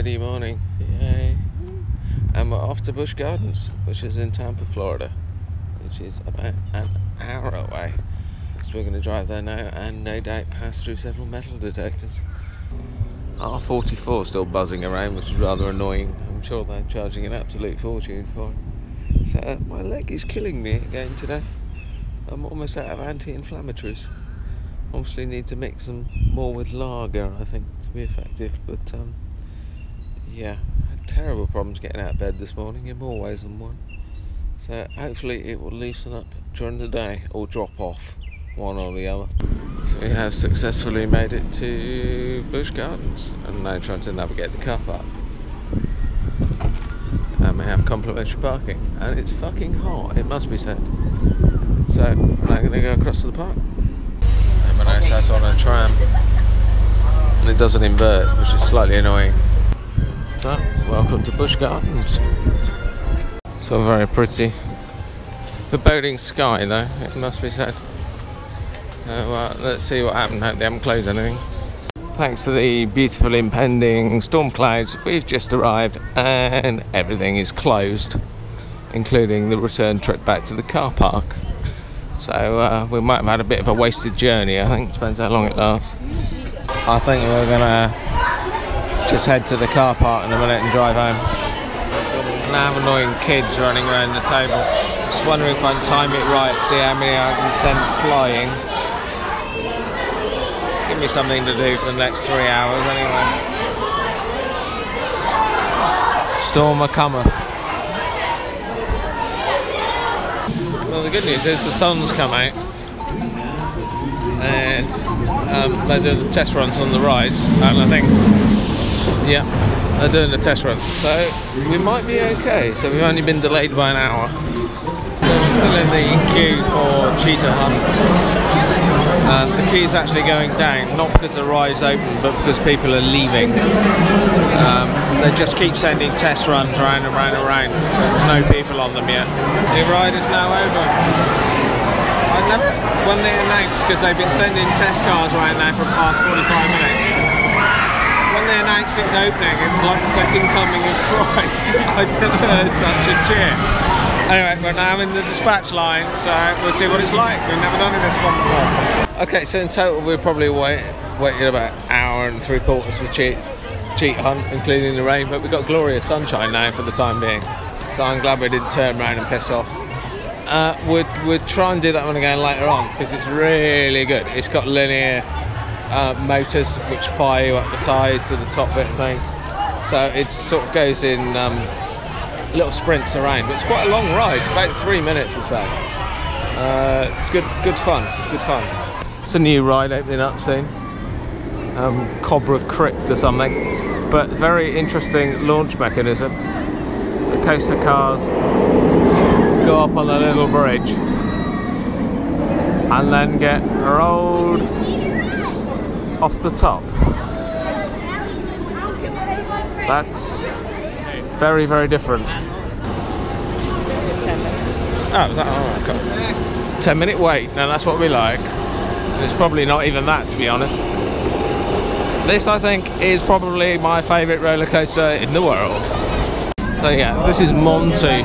Friday morning, yay! And we're off to Busch Gardens, which is in Tampa, Florida, which is about an hour away. So we're going to drive there now and no doubt pass through several metal detectors. R44 still buzzing around, which is rather annoying. I'm sure they're charging an absolute fortune for it. So my leg is killing me again today. I'm almost out of anti-inflammatories. Obviously need to mix them more with lager, I think, to be effective. But yeah, I had terrible problems getting out of bed this morning in more ways than one. So hopefully it will loosen up during the day or drop off, one or the other. So we have successfully made it to Busch Gardens and now trying to navigate the car park. And we have complimentary parking and it's fucking hot, it must be said. So I'm now going to go across to the park. And my nose has on a tram. And it doesn't invert, which is slightly annoying. So, welcome to Busch Gardens. So very pretty. Foreboding sky though, it must be said. Well, let's see what happened. Hope they haven't closed anything. Thanks to the beautiful impending storm clouds, we've just arrived and everything is closed, including the return trip back to the car park. So we might have had a bit of a wasted journey, I think. Depends how long it lasts. I think we're gonna just head to the car park in a minute and drive home. And I have annoying kids running around the table. Just wondering if I can time it right, see how many I can send flying. Give me something to do for the next 3 hours anyway. Storm a-cometh. Well, the good news is the sun's come out and they're doing the test runs on the rides, and I think, yeah, they're doing the test runs, so we might be okay. So we've only been delayed by an hour. So we're still in the queue for cheetah hunt. The queue is actually going down, not because the ride's open, but because people are leaving. They just keep sending test runs round and round and round. There's no people on them yet. The ride is now over. I never, when they announced, because they've been sending test cars around now for the past 45 minutes. When they announced it was opening, it was like the second coming of Christ. I've never heard such a cheer. Anyway, we're now in the dispatch line, so we'll see what it's like. We've never done this one before. Okay, so in total we're probably waited about an hour and 3/4 for cheat hunt, including the rain, but we've got glorious sunshine now for the time being. So I'm glad we didn't turn around and piss off. We'll try and do that one again later on, because it's really good. It's got linear motors which fire you up the sides to the top bit of things. So it sort of goes in little sprints around, but it's quite a long ride. It's about 3 minutes or so. It's good fun. It's a new ride opening up soon. Cobra Crypt or something, but very interesting launch mechanism. The coaster cars go up on a little bridge and then get rolled off the top. That's very, very different. Oh, was that? Oh, okay. 10-minute wait. Now that's what we like. It's probably not even that, to be honest. This, I think, is probably my favourite roller coaster in the world. So yeah, this is Monty,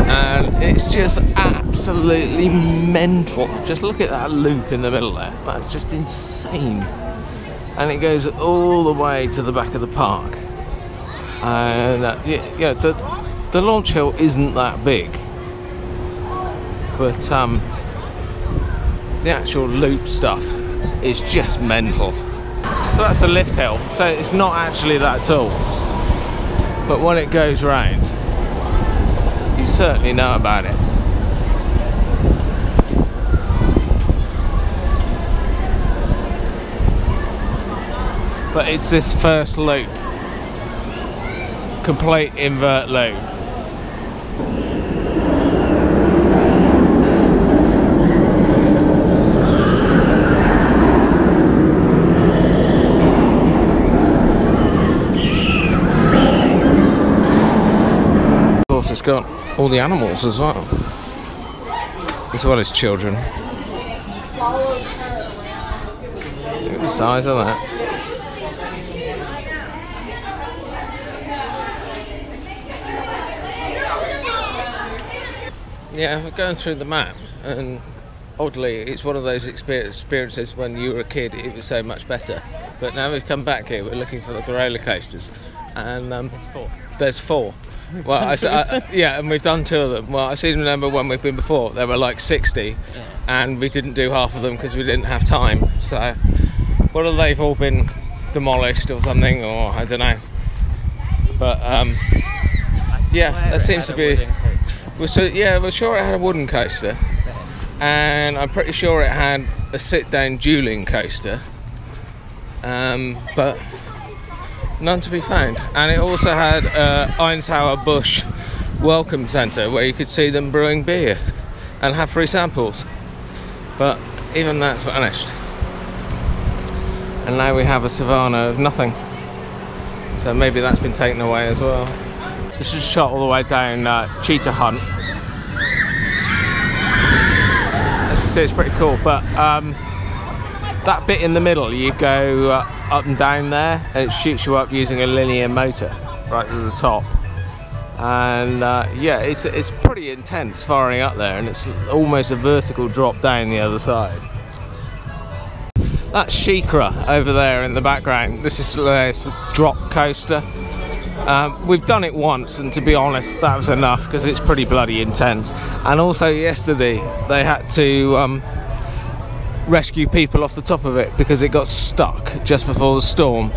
and it's just absolutely mental. Just look at that loop in the middle there. That's just insane. And it goes all the way to the back of the park. And yeah, the launch hill isn't that big, but the actual loop stuff is just mental. So that's the lift hill, so it's not actually that tall, but when it goes round you certainly know about it. But it's this first loop, complete invert loop. Of course, it's got all the animals as well as children. Look at the size of that. Yeah, we're going through the map, and oddly, it's one of those experiences when you were a kid, it was so much better. But now we've come back here, we're looking for the roller coasters, and there's four. Well, yeah, and we've done 2 of them. Well, I seem to remember when we've been before, there were like 60, and we didn't do half of them because we didn't have time. So, whether they've all been demolished or something, or I don't know. But yeah, that seems to be. We're sure it had a wooden coaster, and I'm pretty sure it had a sit-down dueling coaster, but none to be found. And it also had Einshauer Busch Welcome Centre, where you could see them brewing beer and have free samples. But even that's vanished. And now we have a savannah of nothing. So maybe that's been taken away as well. This is shot all the way down Cheetah Hunt. As you see, it's pretty cool, but that bit in the middle, you go up and down there, and it shoots you up using a linear motor right to the top. And yeah, it's pretty intense firing up there, and it's almost a vertical drop down the other side. That's Shikra over there in the background. This is a drop coaster. We've done it once, and to be honest, that was enough because it's pretty bloody intense. And also yesterday, they had to rescue people off the top of it because it got stuck just before the storm.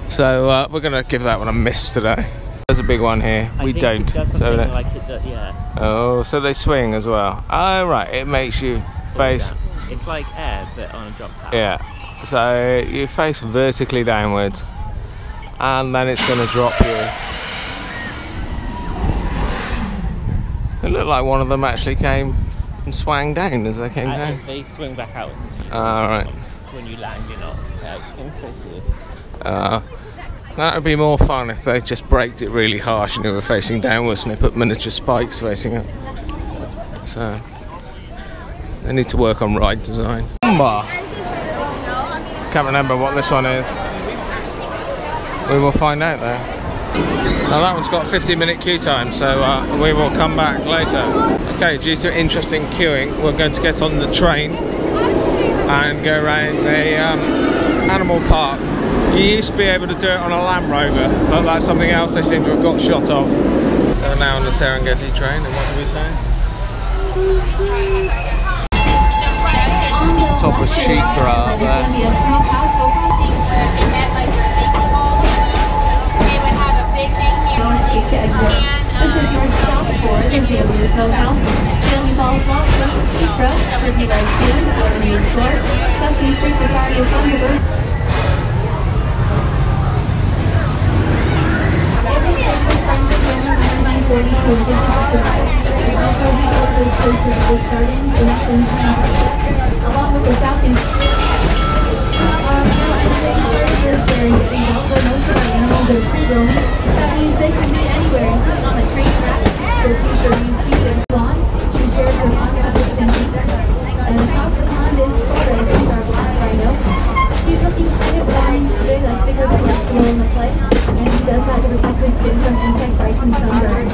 So we're going to give that one a miss today. There's a big one here. We don't. So like yeah. Oh, so they swing as well. Oh, right. It makes you face. It's like air, but on a drop tower. Yeah. So you face vertically downwards, and then it's going to drop you. It looked like one of them actually came and swang down as they came down. They swing back out. Alright. When you land, you're not facing. That would be more fun if they just braked it really harsh and they were facing downwards and they put miniature spikes facing up. So they need to work on ride design. Can't remember what this one is. We will find out though. Now that one's got 50-minute queue time, so we will come back later. Okay, due to interesting queuing, we're going to get on the train and go around the animal park. You used to be able to do it on a Land Rover, but that's something else they seem to have got shot of. So we're now on the Serengeti train, and what are we saying? Top of Shikra up there. This is your stop for the Zambia Smokehouse. Family Falls Walk, Shikra, Turkey Leg 2, Outer Main Store, Sesame Street Safari of Thunderbird. Every step is friendly family 1942 in District 5. We also have all those places at Busch Gardens, and that's in Tampa, along with the Southeast. Serengeti, although most of our animals are free-roaming, that means they can be anywhere, including on the train track. So future you and Vaughn, who shares her contact with Tampa. And across the pond is Forrest, who's our black rhino. He's looking kind of orange today, like figures of slow in the play, and he does that to protect his skin from insect bites and sunburn.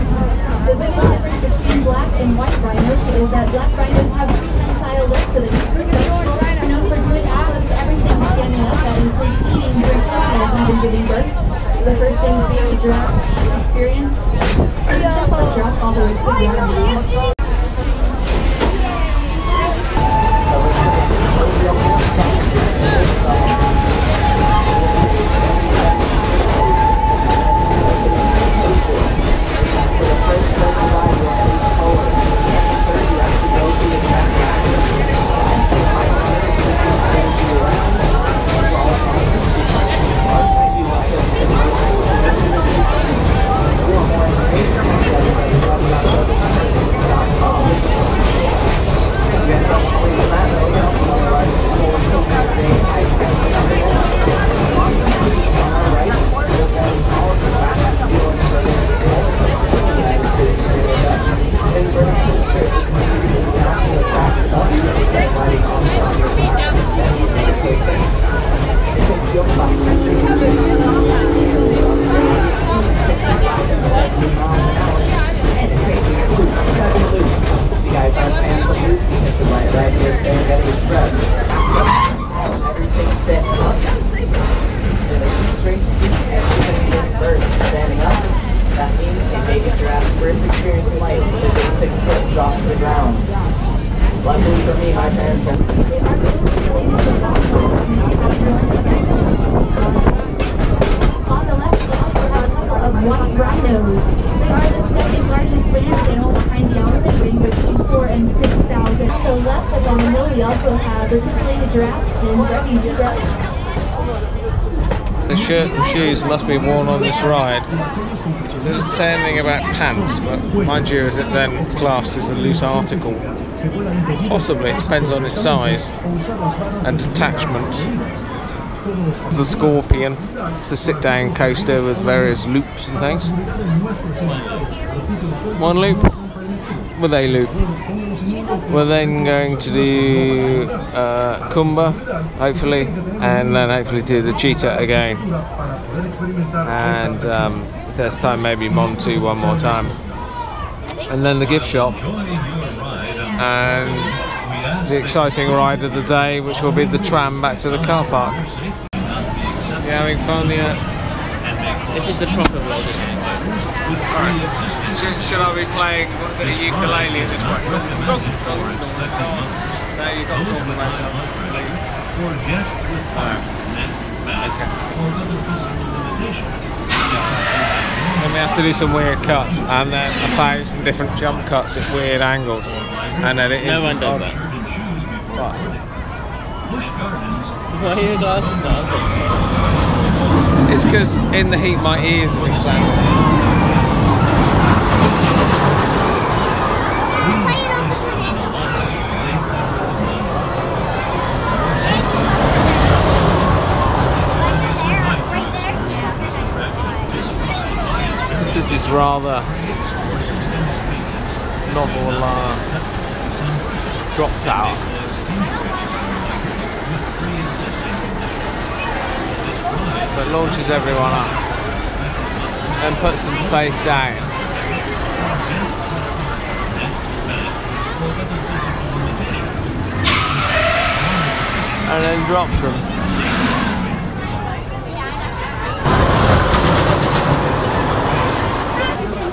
The biggest difference between black and white rhinos is that black rhinos have prehensile lips, so they can prove it. Known for doing almost everything standing up, that includes eating during childhood and even giving birth. So the first things being a giraffe experience is first experience in life is a 6-foot drop to the ground. Luckily for me, my parents are... On the left, we also have a couple of white rhinos. They are the second largest land animal behind the elephant, weighing between 4,000 and 6,000. On the left, up on the hill, we also have the two-legged giraffes and Brevy zebras. The shirt and shoes must be worn on this ride. So it doesn't say anything about pants, but mind you, is it then classed as a loose article? Possibly, it depends on its size and attachment. It's a Scorpion. It's a sit-down coaster with various loops and things. One loop with a loop. We're then going to do Kumba, hopefully, and then hopefully do the cheetah again. And if there's time, maybe Montu one more time. And then the gift shop. And the exciting ride of the day, which will be the tram back to the car park. You having fun yet? This is the proper roller game. Should I be playing, what's it, a ukulele at this point? No, you've got to talk about something. Or guests with neck, back, or other physical limitations. And we have to do some weird cuts, and then 1,000 different jump cuts at weird angles. And then it is... No one does that. Shirt and shoes before What? boarding. Busch Gardens. Why are your glasses not open? It's because in the heat my ears have expanded. This is rather novel drop tower. So it launches everyone up and puts them face down. And then drops them.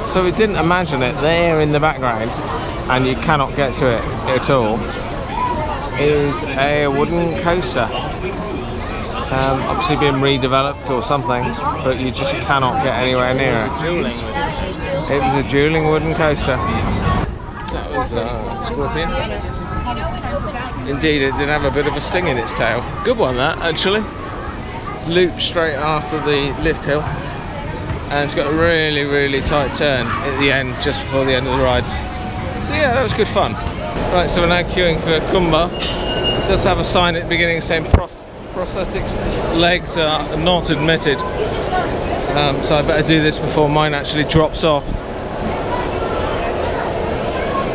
So we didn't imagine it there in the background, and you cannot get to it at all, is a wooden coaster. Obviously being redeveloped or something, but you just cannot get anywhere near it. It was a dueling wooden coaster. That was a Scorpion. Indeed, it did have a bit of a sting in its tail. Good one that, actually. Looped straight after the lift hill. And it's got a really, really tight turn at the end, just before the end of the ride. So yeah, that was good fun. Right, so we're now queuing for Kumba. It does have a sign at the beginning saying prosthetics legs are not admitted. So I better do this before mine actually drops off.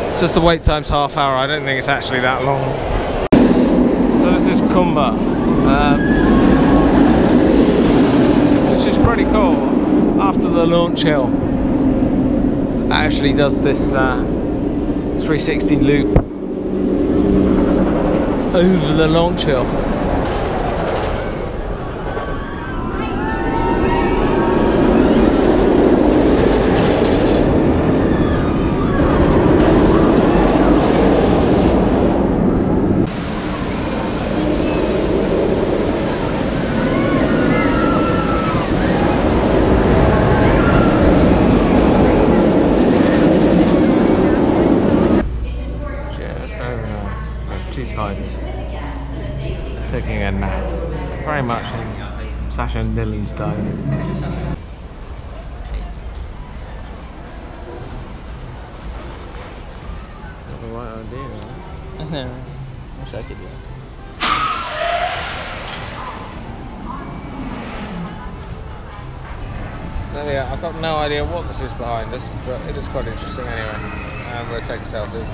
It's just the wait time's half hour. I don't think it's actually that long. So this is Kumba, which is pretty cool. After the launch hill, it actually does this 360 loop over the launch hill. Taking a nap, very much in Sasha and Lily's style. Not the right idea, though. I know. Wish I could do that. Yeah, I've got no idea what this is behind us, but it looks quite interesting anyway. And we'll take a selfie.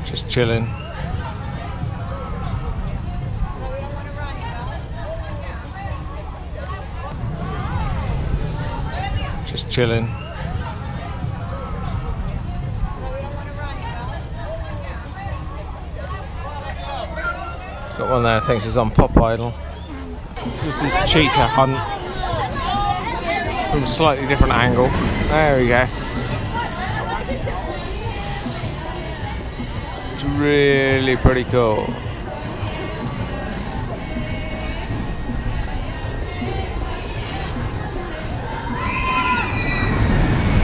Just chilling. Just chilling. Got one there, thinks it's on Pop Idol. This is cheetah hunt. from a slightly different angle. There we go. It's really pretty cool.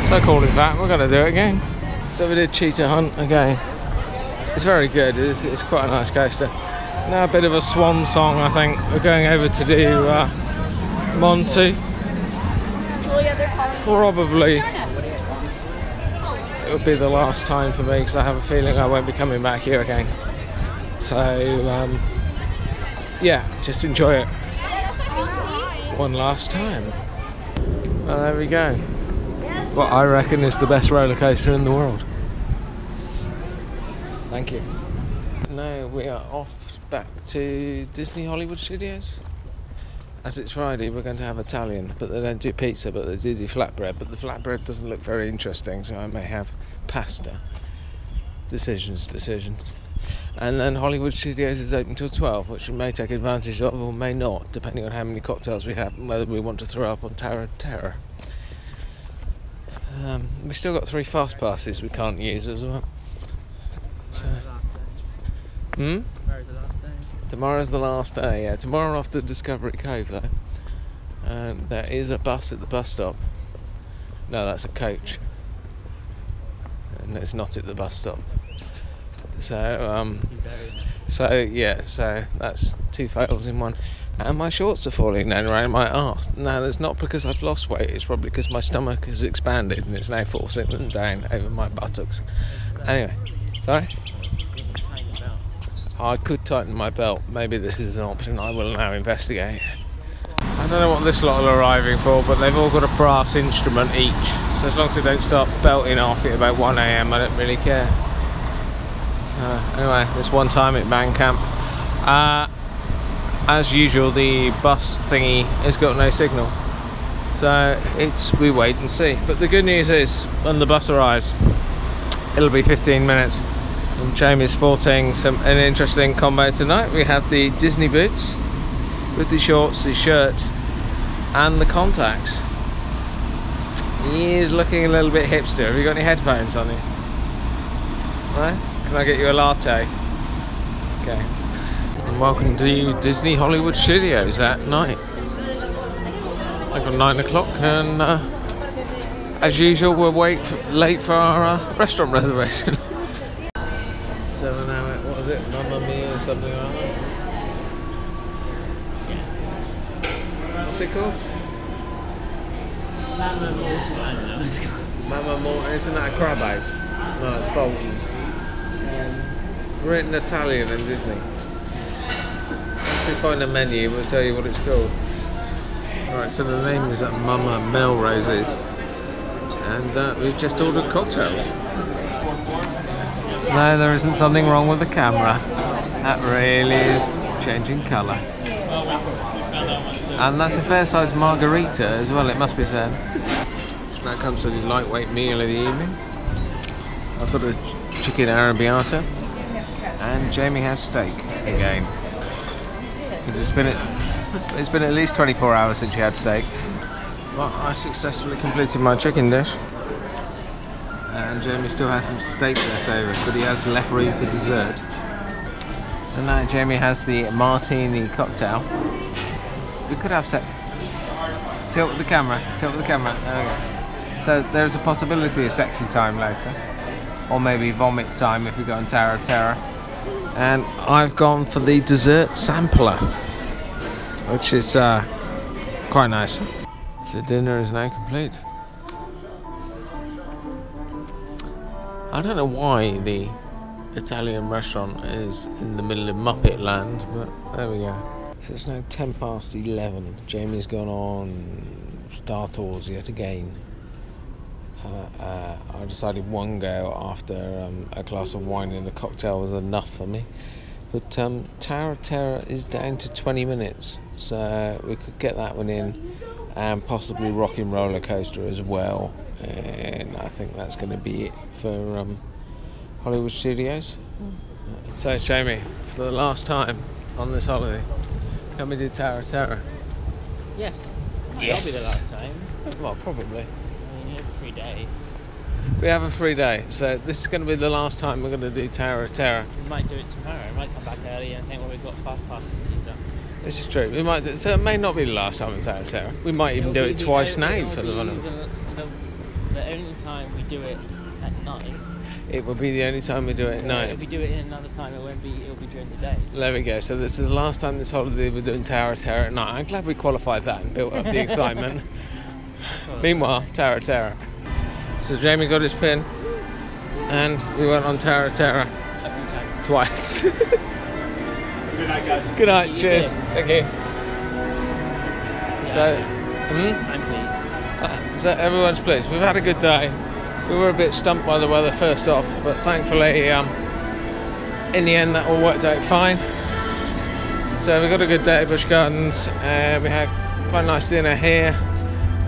So cool, in fact, we're going to do it again. So we did cheetah hunt again. It's very good, it's quite a nice coaster. Now a bit of a swan song, I think. We're going over to do Monty. Probably it will be the last time for me because I have a feeling I won't be coming back here again. So yeah, just enjoy it one last time. Well, there we go. What I reckon is the best roller coaster in the world. Thank you. Now we are off back to Disney Hollywood Studios. As it's Friday, we're going to have Italian, but they don't do pizza, but they do flatbread. But the flatbread doesn't look very interesting, so I may have pasta. Decisions. And then Hollywood Studios is open till 12, which we may take advantage of or may not, depending on how many cocktails we have and whether we want to throw up on Tower of Terror. We've still got 3 fast passes we can't use as well. So, Tomorrow's the last day, yeah. Tomorrow after Discovery Cove though. And there is a bus at the bus stop. No, that's a coach. And it's not at the bus stop. So that's 2 fails in one. And my shorts are falling down around my arse. No, it's not because I've lost weight, it's probably because my stomach has expanded and it's now forcing them down over my buttocks. Anyway, sorry? I could tighten my belt. Maybe this is an option I will now investigate. I don't know what this lot are arriving for, but they've all got a brass instrument each. So as long as they don't start belting off at about 1 AM, I don't really care. So anyway, this one time at Band Camp. As usual, the bus thingy has got no signal. So we wait and see. But the good news is, when the bus arrives, it'll be 15 minutes. And Jamie's sporting an interesting combo tonight. We have the Disney boots with the shorts, the shirt and the contacts. He is looking a little bit hipster. Have you got any headphones on you? No? Can I get you a latte? Okay. And welcome to Disney Hollywood Studios at night. Like on 9 o'clock, and as usual we're late for our restaurant reservation. 7 hour, what is it, Mamma Mia or something like that? What's it called? Mamma Mia, isn't that a crab house? No, it's Fulton's. Written Italian in Disney. If we find a menu, we'll tell you what it's called. Alright, so the name is at Mama Melrose's, and we've just ordered cocktails. No, there isn't something wrong with the camera. That really is changing colour. And that's a fair-sized margarita as well, it must be said. So now comes to the lightweight meal of the evening. I've got a chicken arrabbiata, and Jamie has steak again. It's been at least 24 hours since she had steak. Well, I successfully completed my chicken dish, and Jamie still has some steak left over, but he has left room for dessert. So now Jamie has the martini cocktail. We could have sex. Tilt the camera, there we go. So there's a possibility of sexy time later, or maybe vomit time if we go on Tower of Terror. And I've gone for the dessert sampler, which is quite nice. So dinner is now complete. I don't know why the Italian restaurant is in the middle of Muppet Land, but there we go. So it's now 11:10. Jamie's gone on Star Tours yet again. I decided one go after a glass of wine and a cocktail was enough for me. But Tower of Terror is down to 20 minutes, so we could get that one in, and possibly Rockin' Roller Coaster as well. And I think that's going to be it for Hollywood Studios. So Jamie, for the last time on this holiday, can we do Tower of Terror? Yes. Yes. That'll be the last time. Well, probably. I mean, you have a free day. We have a free day, so this is going to be the last time we're going to do Tower of Terror. We might do it tomorrow. We might come back early and think, well, we've got fast passes to use up. This is true. We might do, so it may not be the last time in Tower of Terror. We might even do it twice now for the runners. The only time we do it at night. It will be the only time we do it at night. If we do it in another time, it'll be during the day. There we go. So this is the last time this holiday we're doing Tower of Terror at night. I'm glad we qualified that and built up the excitement. Meanwhile, Tower of Terror. So Jamie got his pin, and we went on Tower of Terror A few times. twice. Good night, guys. Good night. You Cheers. too. Thank you. So, I'm pleased. so everyone's pleased. We've had a good day. We were a bit stumped by the weather first off, but thankfully, in the end, that all worked out fine. So we got a good day at Busch Gardens. We had quite a nice dinner here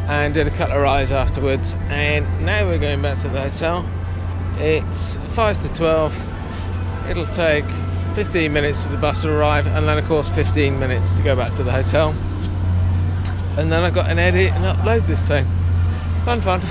and did a couple of rides afterwards. And now we're going back to the hotel. It's 5 to 12. It'll take 15 minutes for the bus to arrive, and then of course 15 minutes to go back to the hotel. And then I've got an edit and upload this thing. Fun.